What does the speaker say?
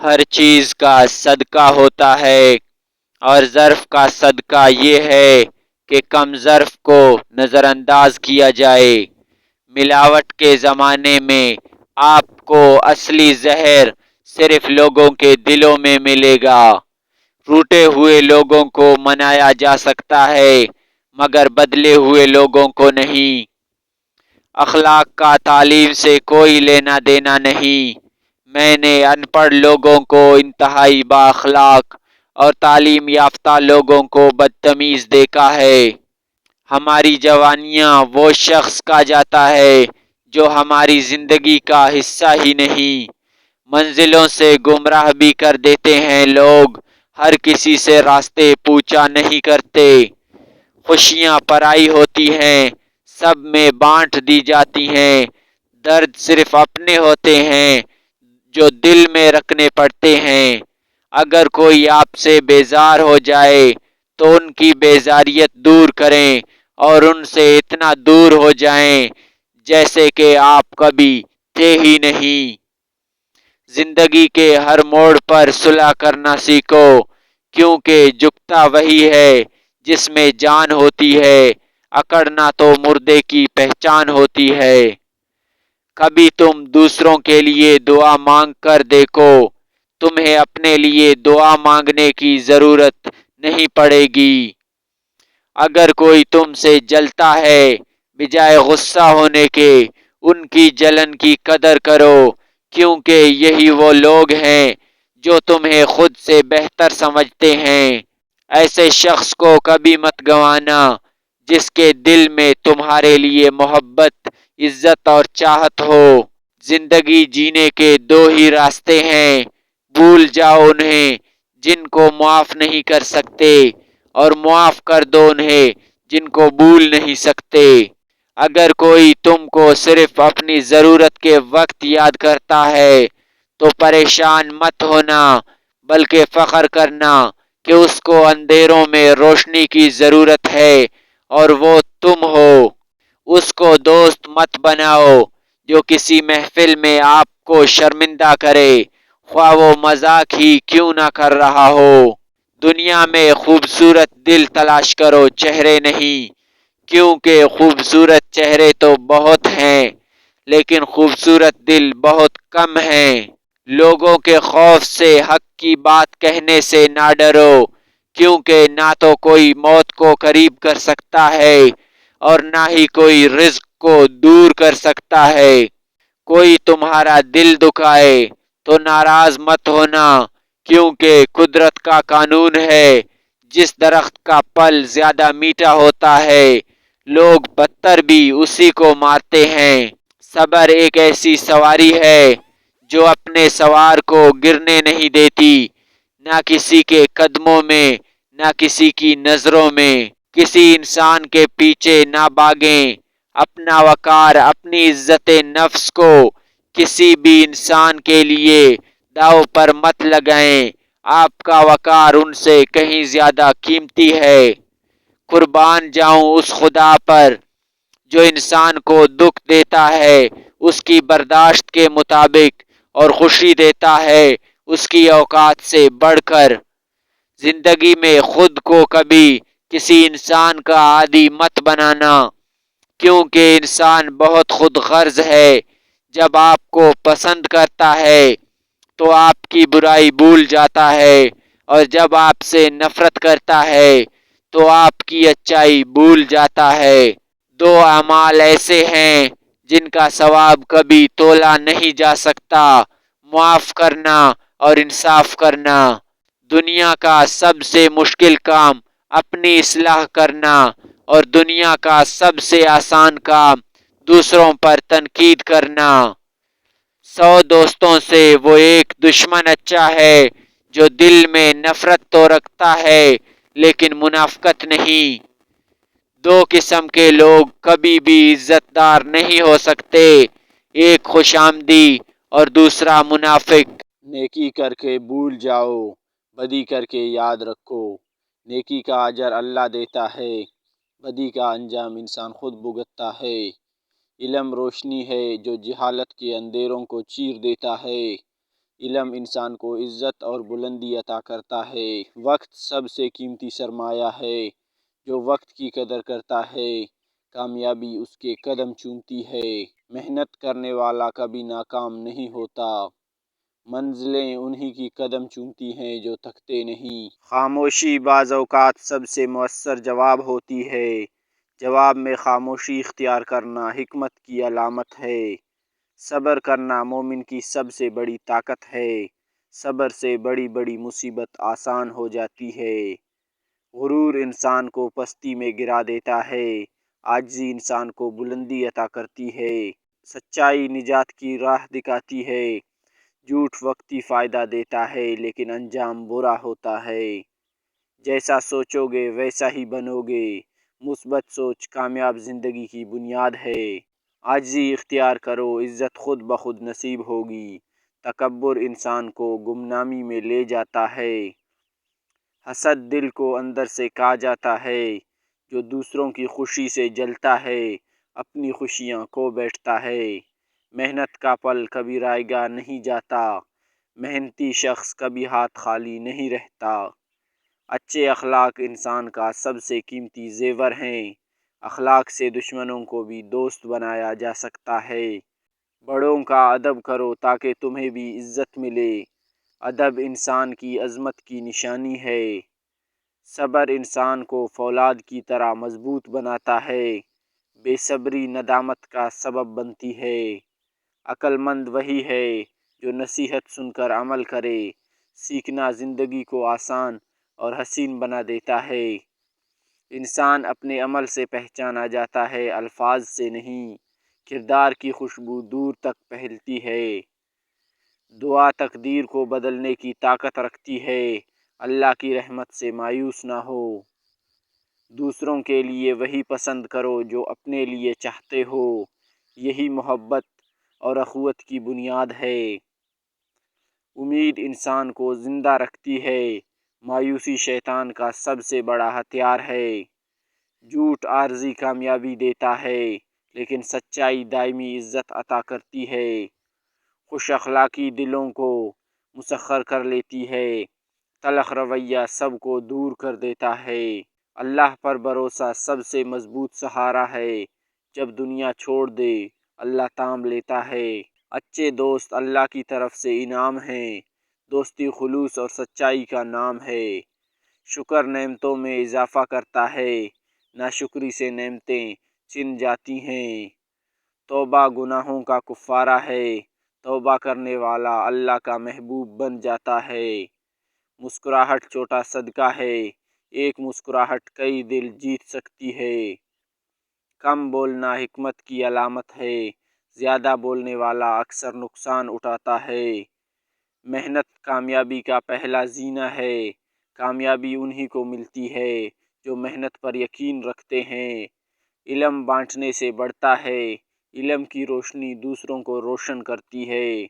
ہر چیز کا صدقہ ہوتا ہے، اور ظرف کا صدقہ یہ ہے کہ کم ظرف کو نظر انداز کیا جائے۔ ملاوٹ کے زمانے میں آپ کو اصلی زہر صرف لوگوں کے دلوں میں ملے گا۔ روٹے ہوئے لوگوں کو منایا جا سکتا ہے مگر بدلے ہوئے لوگوں کو نہیں۔ اخلاق کا تعلیم سے کوئی لینا دینا نہیں۔ میں نے ان پڑھ لوگوں کو انتہائی با اخلاق اور تعلیم یافتہ لوگوں کو بدتمیز دیکھا ہے۔ ہماری جوانیاں وہ شخص کہا جاتا ہے جو ہماری زندگی کا حصہ ہی نہیں۔ منزلوں سے گمراہ بھی کر دیتے ہیں لوگ، ہر کسی سے راستے پوچھا نہیں کرتے۔ خوشیاں پرائی ہوتی ہیں، سب میں بانٹ دی جاتی ہیں۔ درد صرف اپنے ہوتے ہیں جو دل میں رکھنے پڑتے ہیں۔ اگر کوئی آپ سے بیزار ہو جائے تو ان کی بیزاریت دور کریں اور ان سے اتنا دور ہو جائیں جیسے کہ آپ کبھی تھے ہی نہیں۔ زندگی کے ہر موڑ پر صلح کرنا سیکھو، کیونکہ جھکتا وہی ہے جس میں جان ہوتی ہے، اکڑنا تو مردے کی پہچان ہوتی ہے۔ کبھی تم دوسروں کے لیے دعا مانگ کر دیکھو، تمہیں اپنے لیے دعا مانگنے کی ضرورت نہیں پڑے گی۔ اگر کوئی تم سے جلتا ہے، بجائے غصہ ہونے کے ان کی جلن کی قدر کرو، کیونکہ یہی وہ لوگ ہیں جو تمہیں خود سے بہتر سمجھتے ہیں۔ ایسے شخص کو کبھی مت گنوانا جس کے دل میں تمہارے لیے محبت، عزت اور چاہت ہو۔ زندگی جینے کے دو ہی راستے ہیں، بھول جاؤ انہیں جن کو معاف نہیں کر سکتے، اور معاف کر دو انہیں جن کو بھول نہیں سکتے۔ اگر کوئی تم کو صرف اپنی ضرورت کے وقت یاد کرتا ہے تو پریشان مت ہونا، بلکہ فخر کرنا کہ اس کو اندھیروں میں روشنی کی ضرورت ہے اور وہ تم ہو۔ اس کو دوست مت بناؤ جو کسی محفل میں آپ کو شرمندہ کرے، خواہ وہ مذاق ہی کیوں نہ کر رہا ہو۔ دنیا میں خوبصورت دل تلاش کرو، چہرے نہیں، کیونکہ خوبصورت چہرے تو بہت ہیں لیکن خوبصورت دل بہت کم ہیں۔ لوگوں کے خوف سے حق کی بات کہنے سے نہ ڈرو، کیونکہ نہ تو کوئی موت کو قریب کر سکتا ہے اور نہ ہی کوئی رزق کو دور کر سکتا ہے۔ کوئی تمہارا دل دکھائے تو ناراض مت ہونا، کیونکہ قدرت کا قانون ہے جس درخت کا پھل زیادہ میٹھا ہوتا ہے لوگ پتھر بھی اسی کو مارتے ہیں۔ صبر ایک ایسی سواری ہے جو اپنے سوار کو گرنے نہیں دیتی، نہ کسی کے قدموں میں نہ کسی کی نظروں میں۔ کسی انسان کے پیچھے نہ بھاگیں، اپنا وقار، اپنی عزت نفس کو کسی بھی انسان کے لیے داؤ پر مت لگائیں، آپ کا وقار ان سے کہیں زیادہ قیمتی ہے۔ قربان جاؤں اس خدا پر جو انسان کو دکھ دیتا ہے اس کی برداشت کے مطابق اور خوشی دیتا ہے اس کی اوقات سے بڑھ کر۔ زندگی میں خود کو کبھی کسی انسان کا عادی مت بنانا، کیونکہ انسان بہت خود غرض ہے۔ جب آپ کو پسند کرتا ہے تو آپ کی برائی بھول جاتا ہے، اور جب آپ سے نفرت کرتا ہے تو آپ کی اچائی بھول جاتا ہے۔ دو اعمال ایسے ہیں جن کا ثواب کبھی تولا نہیں جا سکتا، معاف کرنا اور انصاف کرنا۔ دنیا کا سب سے مشکل کام اپنی اصلاح کرنا، اور دنیا کا سب سے آسان کام دوسروں پر تنقید کرنا۔ 100 دوستوں سے وہ ایک دشمن اچھا ہے جو دل میں نفرت تو رکھتا ہے لیکن منافقت نہیں۔ دو قسم کے لوگ کبھی بھی عزت دار نہیں ہو سکتے، ایک خوش آمدی اور دوسرا منافق۔ نیکی کر کے بھول جاؤ، بدی کر کے یاد رکھو۔ نیکی کا اجر اللہ دیتا ہے، بدی کا انجام انسان خود بھگتتا ہے۔ علم روشنی ہے جو جہالت کے اندھیروں کو چیر دیتا ہے۔ علم انسان کو عزت اور بلندی عطا کرتا ہے۔ وقت سب سے قیمتی سرمایہ ہے۔ جو وقت کی قدر کرتا ہے کامیابی اس کے قدم چومتی ہے۔ محنت کرنے والا کبھی ناکام نہیں ہوتا۔ منزلیں انہی کی قدم چومتی ہیں جو تھکتے نہیں۔ خاموشی بعض اوقات سب سے مؤثر جواب ہوتی ہے۔ جواب میں خاموشی اختیار کرنا حکمت کی علامت ہے۔ صبر کرنا مومن کی سب سے بڑی طاقت ہے۔ صبر سے بڑی بڑی مصیبت آسان ہو جاتی ہے۔ غرور انسان کو پستی میں گرا دیتا ہے۔ عاجزی انسان کو بلندی عطا کرتی ہے۔ سچائی نجات کی راہ دکھاتی ہے۔ جھوٹ وقتی فائدہ دیتا ہے لیکن انجام برا ہوتا ہے۔ جیسا سوچو گے ویسا ہی بنو گے۔ مثبت سوچ کامیاب زندگی کی بنیاد ہے۔ عاجزی اختیار کرو، عزت خود بخود نصیب ہوگی۔ تکبر انسان کو گمنامی میں لے جاتا ہے۔ حسد دل کو اندر سے کھا جاتا ہے۔ جو دوسروں کی خوشی سے جلتا ہے اپنی خوشیاں کھو بیٹھتا ہے۔ محنت کا پھل کبھی رائے گاہ نہیں جاتا۔ محنتی شخص کبھی ہاتھ خالی نہیں رہتا۔ اچھے اخلاق انسان کا سب سے قیمتی زیور ہیں۔ اخلاق سے دشمنوں کو بھی دوست بنایا جا سکتا ہے۔ بڑوں کا ادب کرو تاکہ تمہیں بھی عزت ملے۔ ادب انسان کی عظمت کی نشانی ہے۔ صبر انسان کو فولاد کی طرح مضبوط بناتا ہے۔ بے صبری ندامت کا سبب بنتی ہے۔ عقل مند وہی ہے جو نصیحت سن کر عمل کرے۔ سیکھنا زندگی کو آسان اور حسین بنا دیتا ہے۔ انسان اپنے عمل سے پہچانا جاتا ہے، الفاظ سے نہیں۔ کردار کی خوشبو دور تک پھیلتی ہے۔ دعا تقدیر کو بدلنے کی طاقت رکھتی ہے۔ اللہ کی رحمت سے مایوس نہ ہو۔ دوسروں کے لیے وہی پسند کرو جو اپنے لیے چاہتے ہو۔ یہی محبت اور اخوت کی بنیاد ہے۔ امید انسان کو زندہ رکھتی ہے۔ مایوسی شیطان کا سب سے بڑا ہتھیار ہے۔ جھوٹ عارضی کامیابی دیتا ہے لیکن سچائی دائمی عزت عطا کرتی ہے۔ خوش اخلاقی دلوں کو مسخر کر لیتی ہے۔ تلخ رویہ سب کو دور کر دیتا ہے۔ اللہ پر بھروسہ سب سے مضبوط سہارا ہے۔ جب دنیا چھوڑ دے اللہ تھام لیتا ہے۔ اچھے دوست اللہ کی طرف سے انعام ہیں۔ دوستی خلوص اور سچائی کا نام ہے۔ شکر نعمتوں میں اضافہ کرتا ہے۔ ناشکری سے نعمتیں چھن جاتی ہیں۔ توبہ گناہوں کا کفارہ ہے۔ توبہ کرنے والا اللہ کا محبوب بن جاتا ہے۔ مسکراہٹ چھوٹا صدقہ ہے۔ ایک مسکراہٹ کئی دل جیت سکتی ہے۔ کم بولنا حکمت کی علامت ہے۔ زیادہ بولنے والا اکثر نقصان اٹھاتا ہے۔ محنت کامیابی کا پہلا زینہ ہے۔ کامیابی انہی کو ملتی ہے جو محنت پر یقین رکھتے ہیں۔ علم بانٹنے سے بڑھتا ہے۔ علم کی روشنی دوسروں کو روشن کرتی ہے۔